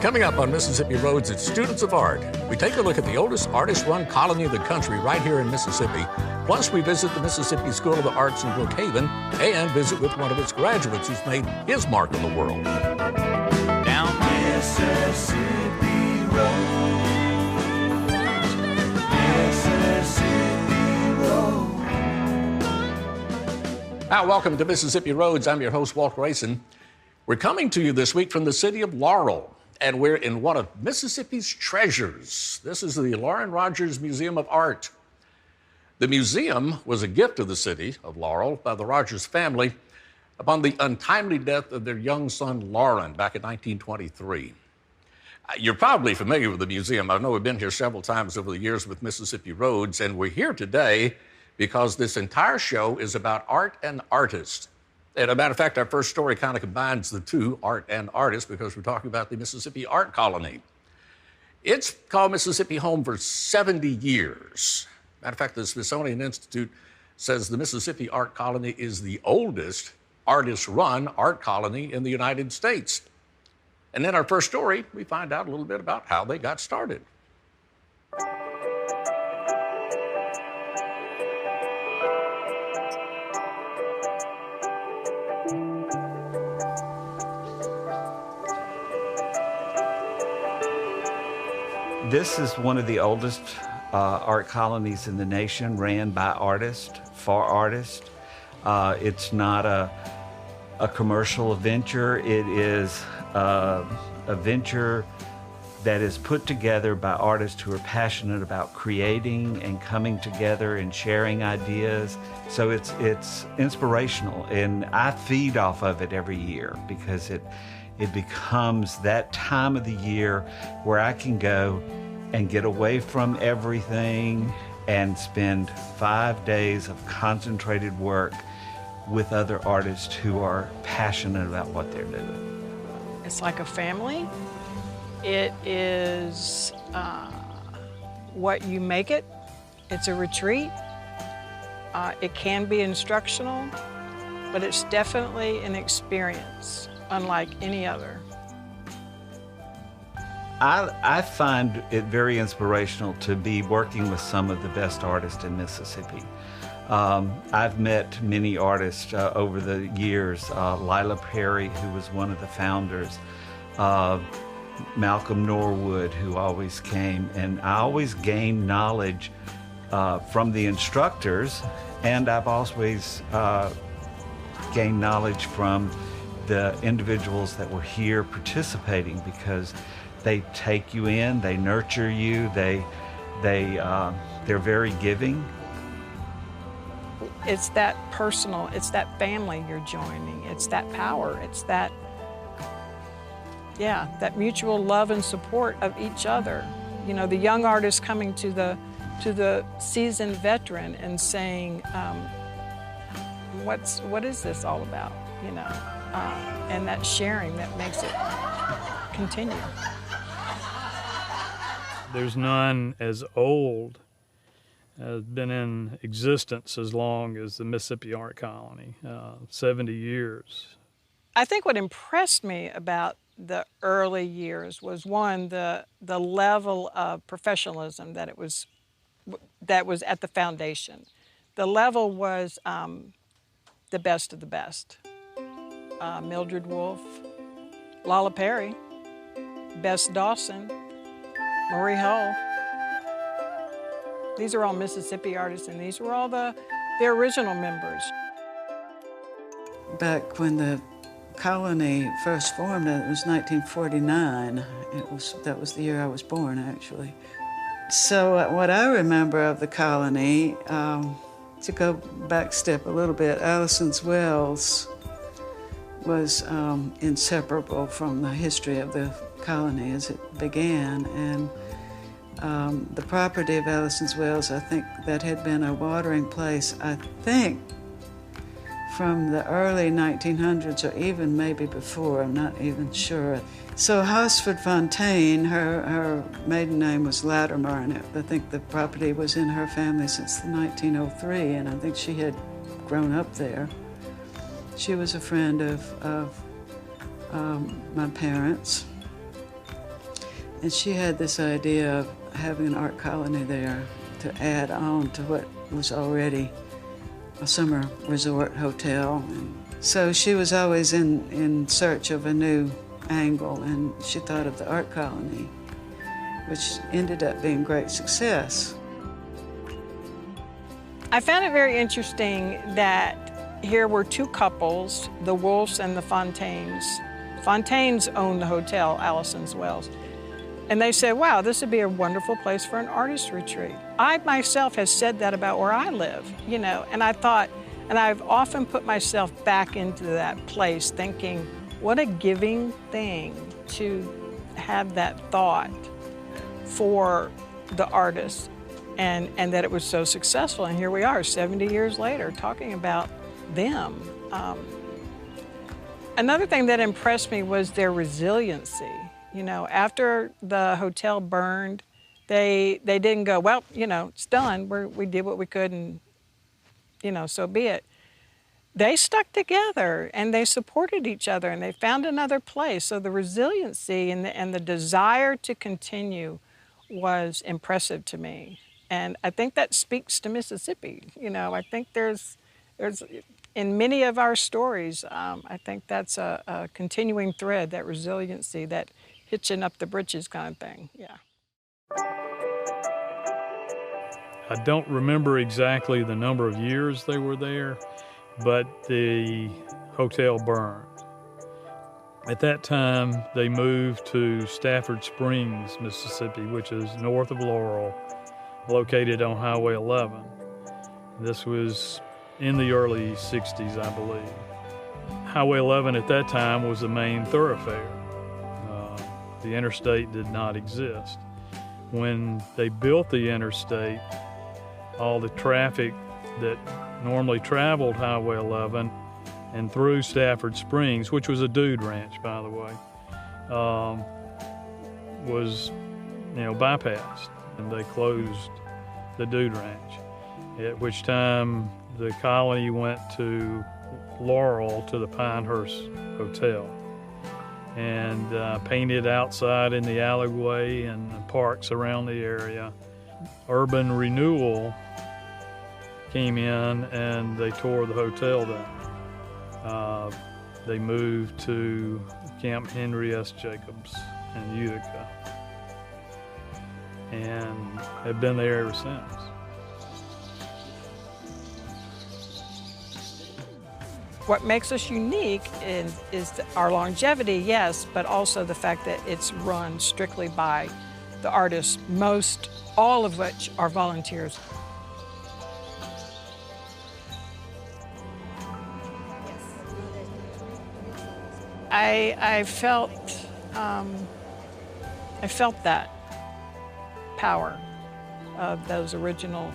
Coming up on Mississippi Roads, it's Students of Art. We take a look at the oldest artist-run colony of the country right here in Mississippi. Plus, we visit the Mississippi School of the Arts in Brookhaven and visit with one of its graduates who's made his mark on the world. Down Mississippi Road. Mississippi Road. Now, welcome to Mississippi Roads. I'm your host, Walt Grayson. We're coming to you this week from the city of Laurel, and we're in one of Mississippi's treasures. This is the Loren Rogers Museum of Art. The museum was a gift to the city of Laurel by the Rogers family upon the untimely death of their young son, Loren, back in 1923. You're probably familiar with the museum. I know we've been here several times over the years with Mississippi Roads, and we're here today because this entire show is about art and artists. And as a matter of fact, our first story kind of combines the two, art and artists, because we're talking about the Mississippi Art Colony. It's called Mississippi home for 70 years. Matter of fact, the Smithsonian Institute says the Mississippi Art Colony is the oldest artist-run art colony in the United States. And in our first story, we find out a little bit about how they got started. This is one of the oldest art colonies in the nation, ran by artists, for artists. It's not a commercial venture. It is a venture that is put together by artists who are passionate about creating and coming together and sharing ideas. So it's inspirational, and I feed off of it every year because it becomes that time of the year where I can go and get away from everything and spend 5 days of concentrated work with other artists who are passionate about what they're doing. It's like a family. It is what you make it. It's a retreat. It can be instructional, but it's definitely an experience unlike any other. I find it very inspirational to be working with some of the best artists in Mississippi. I've met many artists over the years. Lila Perry, who was one of the founders, Malcolm Norwood, who always came, and I always gained knowledge from the instructors, and I've always gained knowledge from the individuals that were here participating, because they take you in, they nurture you, they're very giving. It's that personal, it's that family you're joining, it's that power, it's that, that mutual love and support of each other. You know, the young artist coming to the seasoned veteran and saying, what is this all about, you know? And that sharing that makes it continue. There's none as old, been in existence as long as the Mississippi Art Colony, 70 years. I think what impressed me about the early years was, one, the level of professionalism that was at the foundation. The level was the best of the best. Mildred Wolfe, Lila Perry, Bess Dawson, Marie Hull. These are all Mississippi artists, and these were all the original members. Back when the colony first formed, it was 1949. That was the year I was born, actually. So what I remember of the colony, to go back step a little bit, Allison's Wells was inseparable from the history of the colony as it began, and the property of Allison's Wells, I think that had been a watering place, I think, from the early 1900s or even maybe before, I'm not even sure. So Hosford Fontaine, her maiden name was Latimer, and I think the property was in her family since 1903, and I think she had grown up there. She was a friend of my parents. And she had this idea of having an art colony there to add on to what was already a summer resort hotel. And so she was always in search of a new angle, and she thought of the art colony, which ended up being great success. I found it very interesting that here were two couples, the Wolfs and the Fontaines. Fontaines owned the hotel, Allison's Wells. And they said, wow, this would be a wonderful place for an artist retreat. I myself has said that about where I live, you know, and I thought, and I've often put myself back into that place thinking, what a giving thing to have that thought for the artist and that it was so successful. And here we are 70 years later talking about them. Another thing that impressed me was their resiliency. You know, after the hotel burned, they didn't go, well, you know, it's done. We did what we could and, you know, so be it. They stuck together and they supported each other and they found another place. So the resiliency and the desire to continue was impressive to me. And I think that speaks to Mississippi. You know, I think there's in many of our stories, I think that's a continuing thread, that resiliency, that hitching up the britches kind of thing, yeah. I don't remember exactly the number of years they were there, but the hotel burned. At that time, they moved to Stafford Springs, Mississippi, which is north of Laurel, located on Highway 11. This was in the early 60s, I believe. Highway 11 at that time was the main thoroughfare. The interstate did not exist. When they built the interstate, all the traffic that normally traveled Highway 11 and through Stafford Springs, which was a dude ranch, by the way, was, you know, bypassed, and they closed the dude ranch. At which time the colony went to Laurel to the Pinehurst Hotel and painted outside in the alleyway and the parks around the area. Urban renewal came in and they tore the hotel down. They moved to Camp Henry S. Jacobs in Utica and have been there ever since. What makes us unique is our longevity, yes, but also the fact that it's run strictly by the artists, all of which are volunteers. I felt that power of those original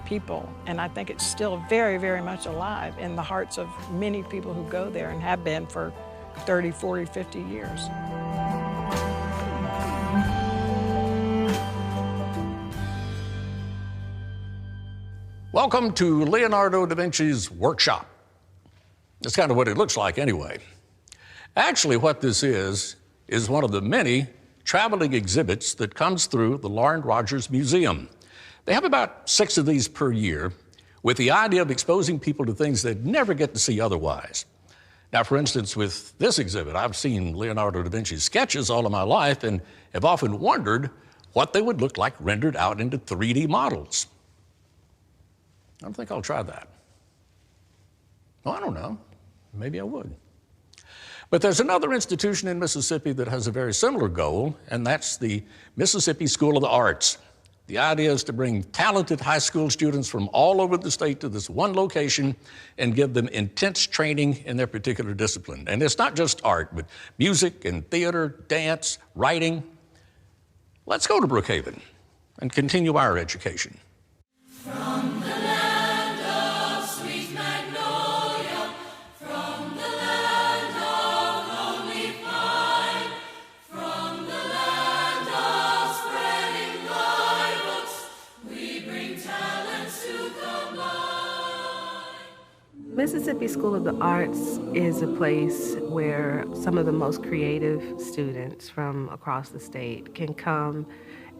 people, and I think it's still very, very much alive in the hearts of many people who go there and have been for 30, 40, 50 years. Welcome to Leonardo da Vinci's workshop. That's kind of what it looks like anyway. Actually, what this is one of the many traveling exhibits that comes through the Loren Rogers Museum. They have about 6 of these per year with the idea of exposing people to things they'd never get to see otherwise. Now, for instance, with this exhibit, I've seen Leonardo da Vinci's sketches all of my life and have often wondered what they would look like rendered out into 3D models. I don't think I'll try that. Well, I don't know. Maybe I would. But there's another institution in Mississippi that has a very similar goal, and that's the Mississippi School of the Arts. The idea is to bring talented high school students from all over the state to this one location and give them intense training in their particular discipline. And it's not just art, but music and theater, dance, writing. Let's go to Brookhaven and continue our education. From the land of sweet magnolia, from the land of lonely pine, from the land of spreading live oaks, we bring talents to combine. Mississippi School of the Arts is a place where some of the most creative students from across the state can come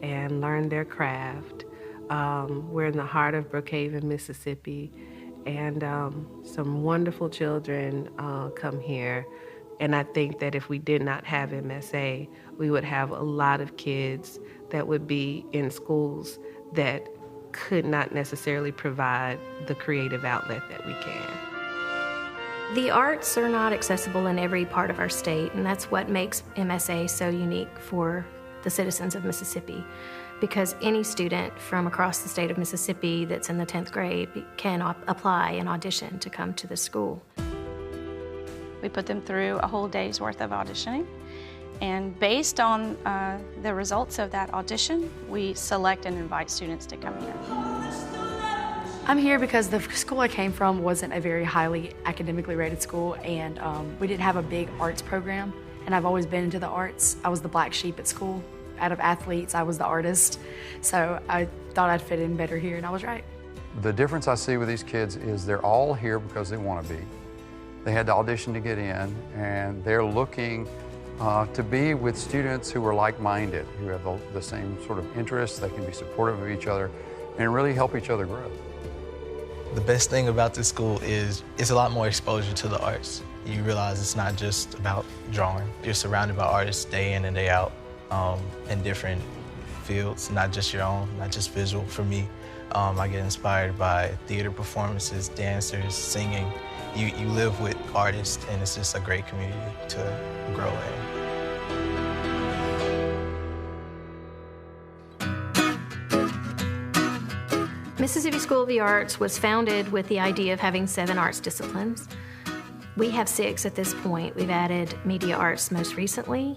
and learn their craft. We're in the heart of Brookhaven, Mississippi, and some wonderful children come here. And I think that if we did not have MSA, we would have a lot of kids that would be in schools that could not necessarily provide the creative outlet that we can. The arts are not accessible in every part of our state, and that's what makes MSA so unique for the citizens of Mississippi, because any student from across the state of Mississippi that's in the 10th grade can apply and audition to come to the school. We put them through a whole day's worth of auditioning, and based on the results of that audition, we select and invite students to come here. I'm here because the school I came from wasn't a very highly academically rated school, and we didn't have a big arts program, and I've always been into the arts. I was the black sheep at school. Out of athletes, I was the artist, so I thought I'd fit in better here, and I was right. The difference I see with these kids is they're all here because they want to be. They had to audition to get in, and they're looking to be with students who are like-minded, who have the same sort of interests. They can be supportive of each other and really help each other grow. The best thing about this school is it's a lot more exposure to the arts. You realize it's not just about drawing. You're surrounded by artists day in and day out in different fields, not just your own, not just visual. For me, I get inspired by theater performances, dancers, singing. You live with artists, and it's just a great community to grow in. Mississippi School of the Arts was founded with the idea of having 7 arts disciplines. We have 6 at this point. We've added media arts most recently.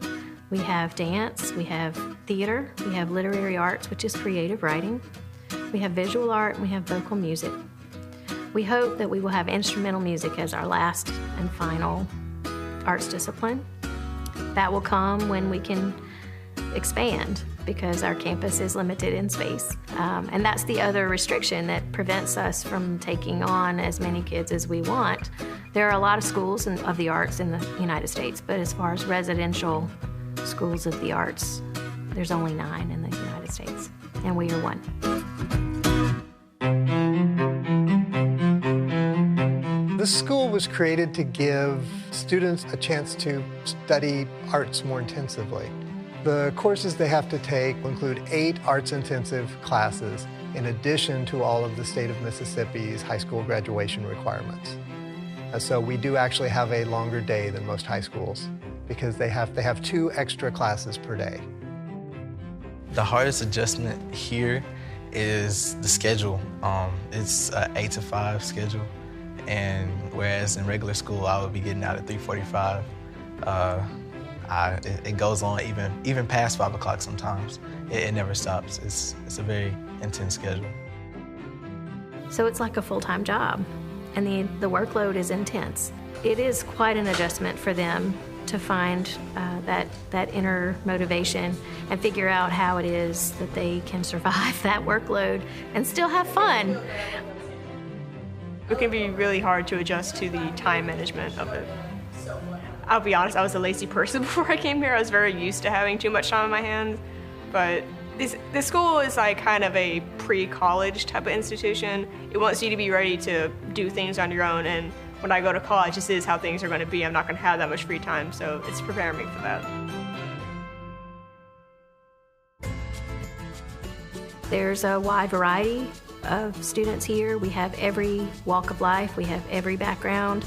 We have dance, we have theater, we have literary arts, which is creative writing. We have visual art, and we have vocal music. We hope that we will have instrumental music as our last and final arts discipline. That will come when we can expand, because our campus is limited in space. And that's the other restriction that prevents us from taking on as many kids as we want. There are a lot of schools of the arts in the United States, but as far as residential schools of the arts, there's only 9 in the United States, and we are one. This school was created to give students a chance to study arts more intensively. The courses they have to take include 8 arts-intensive classes in addition to all of the state of Mississippi's high school graduation requirements. So we do actually have a longer day than most high schools because they have 2 extra classes per day. The hardest adjustment here is the schedule. It's an 8 to 5 schedule, and whereas in regular school I would be getting out at 3:45. It goes on even past 5 o'clock sometimes. It never stops. It's a very intense schedule. So it's like a full-time job, and the workload is intense. It is quite an adjustment for them to find that inner motivation and figure out how it is that they can survive that workload and still have fun. It can be really hard to adjust to the time management of it. I'll be honest, I was a lazy person before I came here. I was very used to having too much time on my hands, but this school is like kind of a pre-college type of institution. It wants you to be ready to do things on your own, and when I go to college, this is how things are going to be. I'm not going to have that much free time, so it's preparing me for that. There's a wide variety of students here. We have every walk of life, we have every background,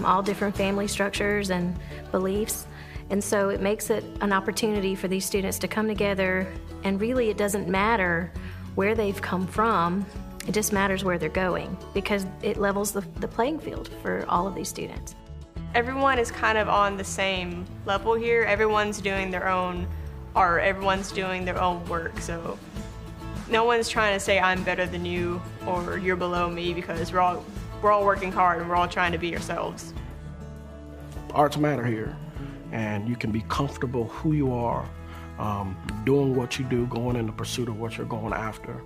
all different family structures and beliefs. And so it makes it an opportunity for these students to come together, and really it doesn't matter where they've come from, it just matters where they're going, because it levels the playing field for all of these students. Everyone is kind of on the same level here. Everyone's doing their own art, everyone's doing their own work, so no one's trying to say I'm better than you or you're below me, because we're all working hard and we're all trying to be ourselves. Arts matter here, and you can be comfortable who you are, doing what you do, going in the pursuit of what you're going after,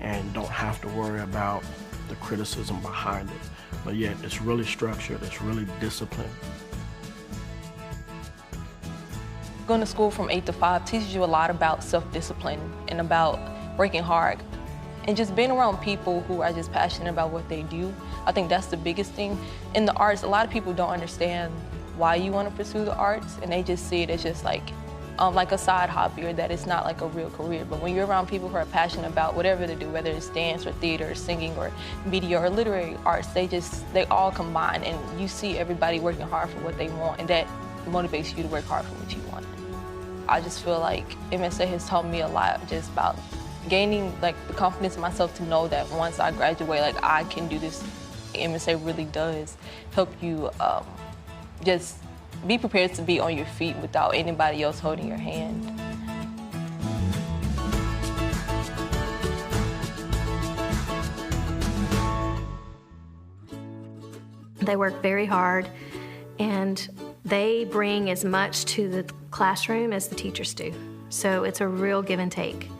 and don't have to worry about the criticism behind it. but yet it's really structured, it's really disciplined. Going to school from 8 to 5 teaches you a lot about self-discipline and about working hard. And just being around people who are just passionate about what they do, I think that's the biggest thing. In the arts, a lot of people don't understand why you want to pursue the arts, and they just see it as just like a side hobby, or that it's not like a real career. But when you're around people who are passionate about whatever they do, whether it's dance or theater or singing or media or literary arts, they all combine, and you see everybody working hard for what they want, and that motivates you to work hard for what you want. I just feel like MSA has taught me a lot just about gaining like the confidence in myself to know that once I graduate, like I can do this. MSA really does help you just be prepared to be on your feet without anybody else holding your hand. They work very hard, and they bring as much to the classroom as the teachers do. So it's a real give and take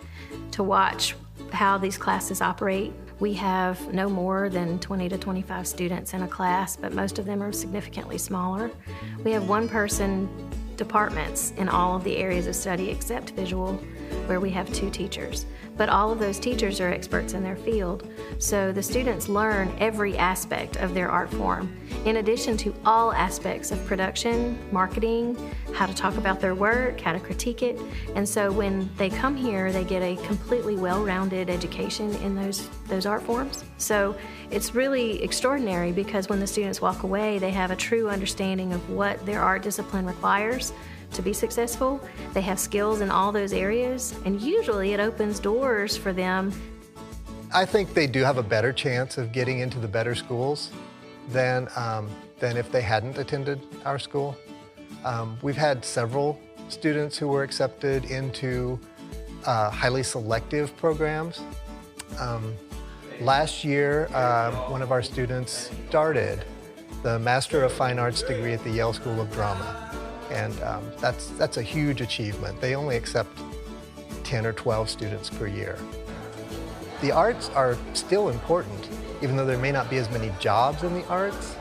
to watch how these classes operate. We have no more than 20 to 25 students in a class, but most of them are significantly smaller. We have one-person departments in all of the areas of study except visual, where we have 2 teachers. But all of those teachers are experts in their field, so the students learn every aspect of their art form, in addition to all aspects of production, marketing, how to talk about their work, how to critique it. And so when they come here, they get a completely well-rounded education in those art forms. So it's really extraordinary, because when the students walk away, they have a true understanding of what their art discipline requires to be successful. They have skills in all those areas, and usually it opens doors for them. I think they do have a better chance of getting into the better schools than if they hadn't attended our school. We've had several students who were accepted into highly selective programs. Last year, one of our students started the Master of Fine Arts degree at the Yale School of Drama. And that's a huge achievement. They only accept 10 or 12 students per year. The arts are still important, even though there may not be as many jobs in the arts.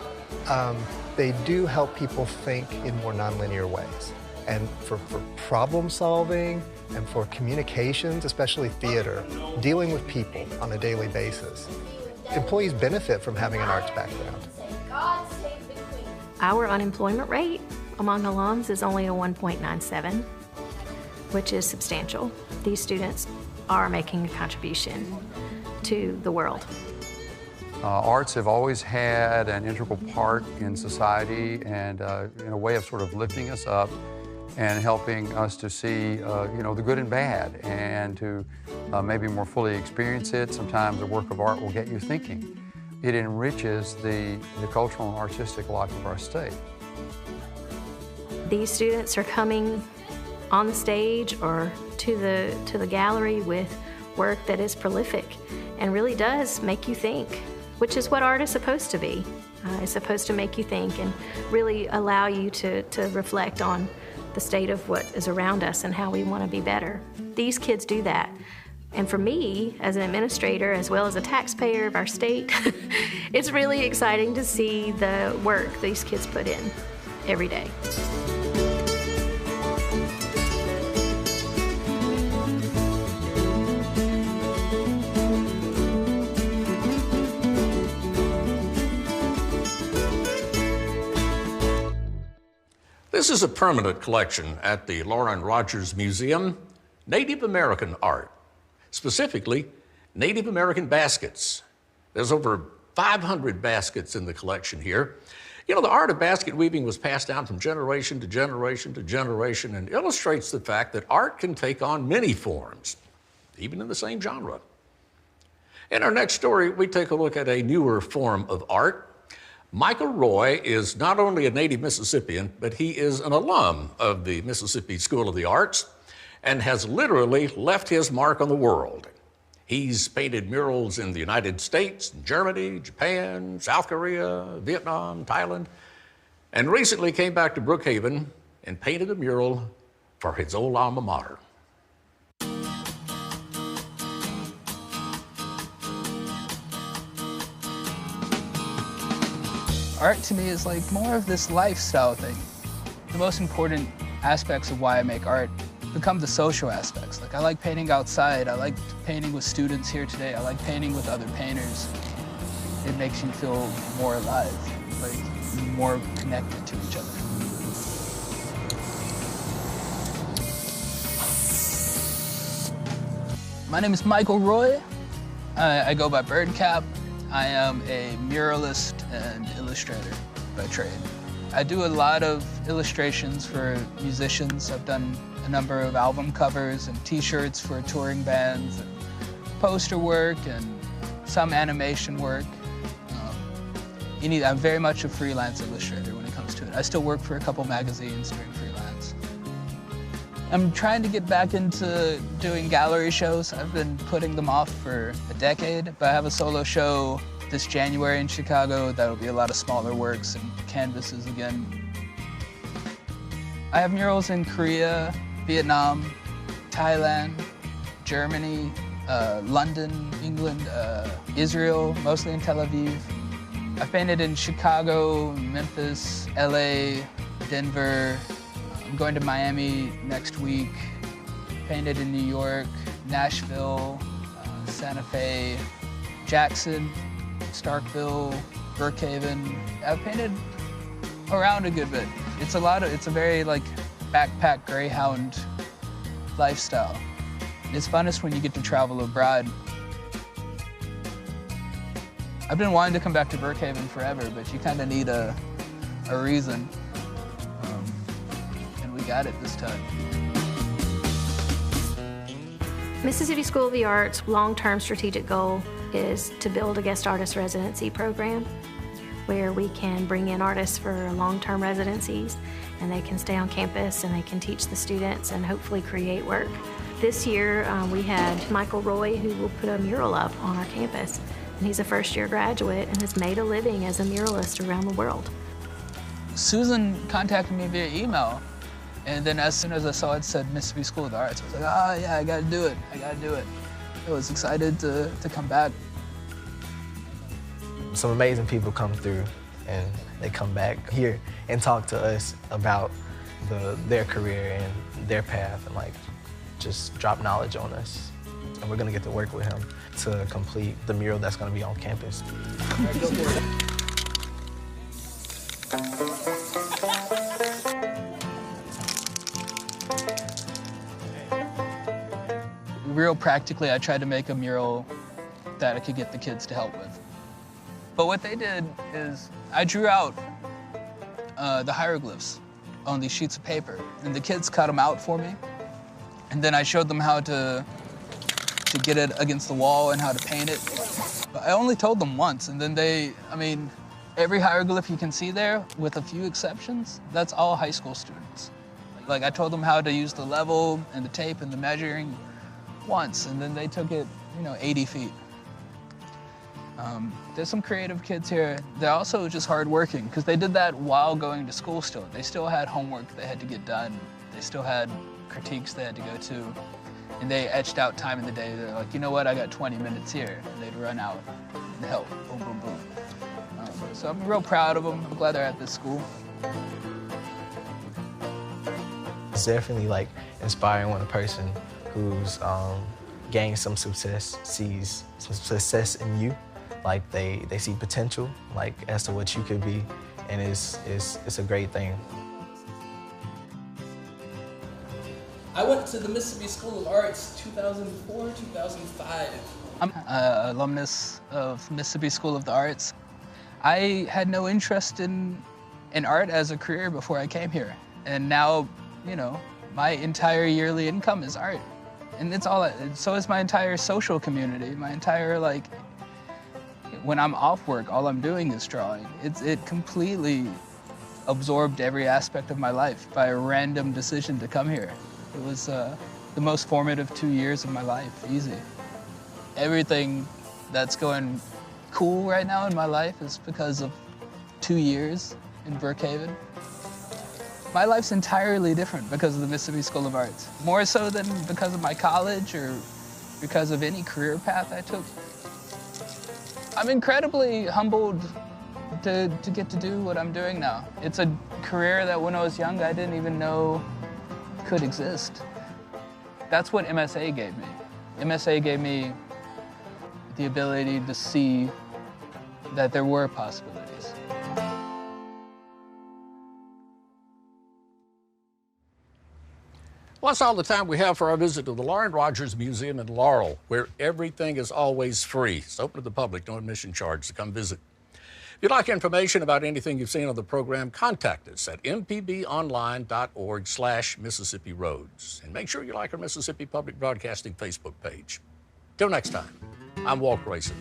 They do help people think in more nonlinear ways. And for problem solving and for communications, especially theater, dealing with people on a daily basis, employees benefit from having an arts background. Our unemployment rate among alums is only a 1.97, which is substantial. These students are making a contribution to the world. Arts have always had an integral part in society and in a way of sort of lifting us up and helping us to see the good and bad, and to maybe more fully experience it. Sometimes a work of art will get you thinking. It enriches the cultural and artistic life of our state. These students are coming on the stage or to the gallery with work that is prolific and really does make you think, which is what art is supposed to be. It's supposed to make you think and really allow you to reflect on the state of what is around us and how we want to be better. These kids do that. And for me, as an administrator, as well as a taxpayer of our state, it's really exciting to see the work these kids put in every day. This is a permanent collection at the Lauren Rogers Museum, Native American art, specifically Native American baskets. There's over 500 baskets in the collection here. You know, the art of basket weaving was passed down from generation to generation to generation and illustrates the fact that art can take on many forms, even in the same genre. In our next story, we take a look at a newer form of art. Michael Roy is not only a native Mississippian, but he is an alum of the Mississippi School of the Arts and has literally left his mark on the world. He's painted murals in the United States, Germany, Japan, South Korea, Vietnam, Thailand, and recently came back to Brookhaven and painted a mural for his old alma mater. Art to me is like more of this lifestyle thing. The most important aspects of why I make art become the social aspects. Like I like painting outside, I like painting with students here today, I like painting with other painters. It makes you feel more alive, like more connected to each other. My name is Michael Roy. I go by Birdcap. I am a muralist and illustrator by trade. I do a lot of illustrations for musicians. I've done a number of album covers and t-shirts for touring bands, and poster work and some animation work. I'm very much a freelance illustrator when it comes to it. I still work for a couple magazines doing freelance. I'm trying to get back into doing gallery shows. I've been putting them off for a decade, but I have a solo show this January in Chicago. That'll be a lot of smaller works and canvases again. I have murals in Korea, Vietnam, Thailand, Germany, London, England, Israel, mostly in Tel Aviv. I've painted in Chicago, Memphis, LA, Denver. I'm going to Miami next week. Painted in New York, Nashville, Santa Fe, Jackson, Starkville, Brookhaven. I've painted around a good bit. It's a very like backpack Greyhound lifestyle. It's funnest when you get to travel abroad. I've been wanting to come back to Brookhaven forever, but you kind of need a reason. And we got it this time. Mississippi School of the Arts' long-term strategic goal is to build a guest artist residency program where we can bring in artists for long-term residencies, and they can stay on campus and they can teach the students and hopefully create work. This year we had Michael Roy, who will put a mural up on our campus. And he's a first-year graduate and has made a living as a muralist around the world. Susan contacted me via email, and then as soon as I saw it said Mississippi School of the Arts, I was like, oh yeah, I gotta do it, I gotta do it. I was excited to come back. Some amazing people come through and they come back here and talk to us about their career and their path and like just drop knowledge on us. And we're gonna get to work with him to complete the mural that's gonna be on campus. Real practically, I tried to make a mural that I could get the kids to help with. But what they did is I drew out the hieroglyphs on these sheets of paper, and the kids cut them out for me. And then I showed them how to get it against the wall and how to paint it. But I only told them once, and then every hieroglyph you can see there, with a few exceptions, that's all high school students. Like I told them how to use the level and the tape and the measuring once, and then they took it, 80 feet. There's some creative kids here. They're also just hardworking, because they did that while going to school still. They still had homework they had to get done. They still had critiques they had to go to. And they etched out time in the day. They're like, you know what, I got 20 minutes here. And they'd run out and help, boom, boom, boom. So I'm real proud of them. I'm glad they're at this school. It's definitely like inspiring when a person who's gained some success sees some success in you. Like they see potential, like as to what you could be, and it's a great thing. I went to the Mississippi School of Arts 2004, 2005. I'm an alumnus of Mississippi School of the Arts. I had no interest in art as a career before I came here. And now, my entire yearly income is art. And so is my entire social community, my entire, when I'm off work, all I'm doing is drawing. It completely absorbed every aspect of my life by a random decision to come here. It was the most formative 2 years of my life, easy. Everything that's going cool right now in my life is because of 2 years in Brookhaven. My life's entirely different because of the Mississippi School of Arts, more so than because of my college or because of any career path I took. I'm incredibly humbled to get to do what I'm doing now. It's a career that when I was young, I didn't even know could exist. That's what MSA gave me. MSA gave me the ability to see that there were possibilities. Well, that's all the time we have for our visit to the Lauren Rogers Museum in Laurel, where everything is always free. It's open to the public, no admission charge to come visit. If you'd like information about anything you've seen on the program, contact us at mpbonline.org/Mississippi Roads. And make sure you like our Mississippi Public Broadcasting Facebook page. Till next time, I'm Walt Grayson.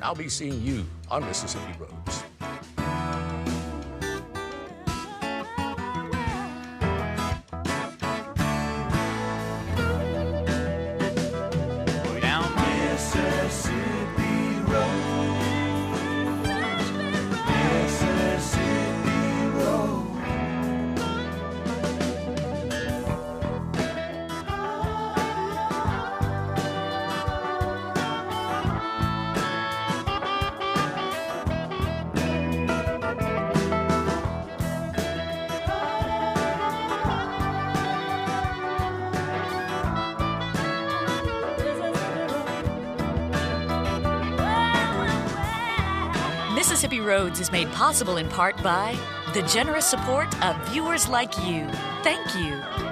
I'll be seeing you on Mississippi Roads. Mississippi Roads is made possible in part by the generous support of viewers like you. Thank you.